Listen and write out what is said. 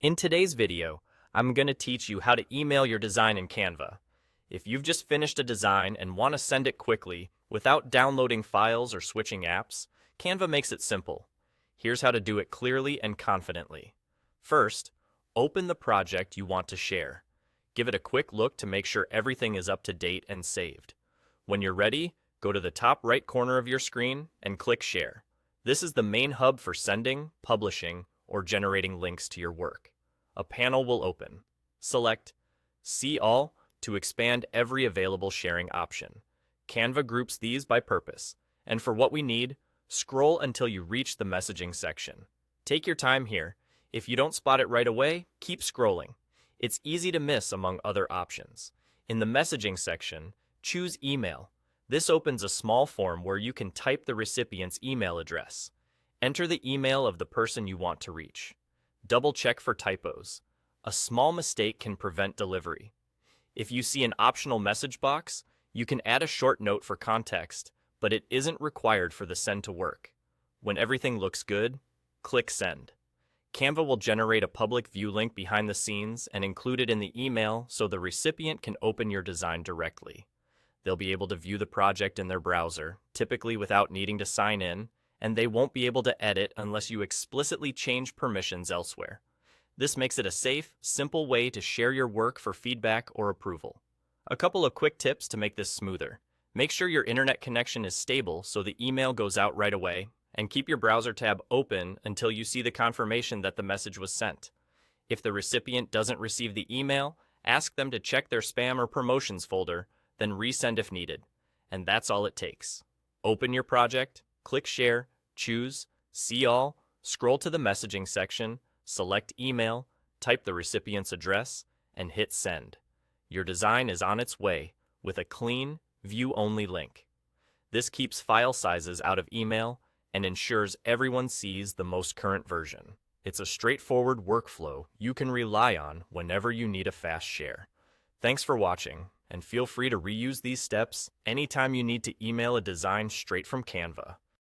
In today's video, I'm going to teach you how to email your design in Canva. If you've just finished a design and want to send it quickly without downloading files or switching apps, Canva makes it simple. Here's how to do it clearly and confidently. First, open the project you want to share. Give it a quick look to make sure everything is up to date and saved. When you're ready, go to the top right corner of your screen and click Share. This is the main hub for sending, publishing, or generating links to your work. A panel will open. Select See All to expand every available sharing option. Canva groups these by purpose, and for what we need, scroll until you reach the messaging section. Take your time here. If you don't spot it right away, keep scrolling. It's easy to miss among other options. In the messaging section, choose Email. This opens a small form where you can type the recipient's email address. Enter the email of the person you want to reach. Double-check for typos. A small mistake can prevent delivery. If you see an optional message box, you can add a short note for context, but it isn't required for the send to work. When everything looks good, click Send. Canva will generate a public view link behind the scenes and include it in the email so the recipient can open your design directly. They'll be able to view the project in their browser, typically without needing to sign in, and they won't be able to edit unless you explicitly change permissions elsewhere. This makes it a safe, simple way to share your work for feedback or approval. A couple of quick tips to make this smoother. Make sure your internet connection is stable so the email goes out right away, and keep your browser tab open until you see the confirmation that the message was sent. If the recipient doesn't receive the email, ask them to check their spam or promotions folder, then resend if needed. And that's all it takes. Open your project, click Share, choose See All, scroll to the messaging section, select Email, type the recipient's address, and hit Send. Your design is on its way with a clean, view-only link. This keeps file sizes out of email and ensures everyone sees the most current version. It's a straightforward workflow you can rely on whenever you need a fast share. Thanks for watching, and feel free to reuse these steps anytime you need to email a design straight from Canva.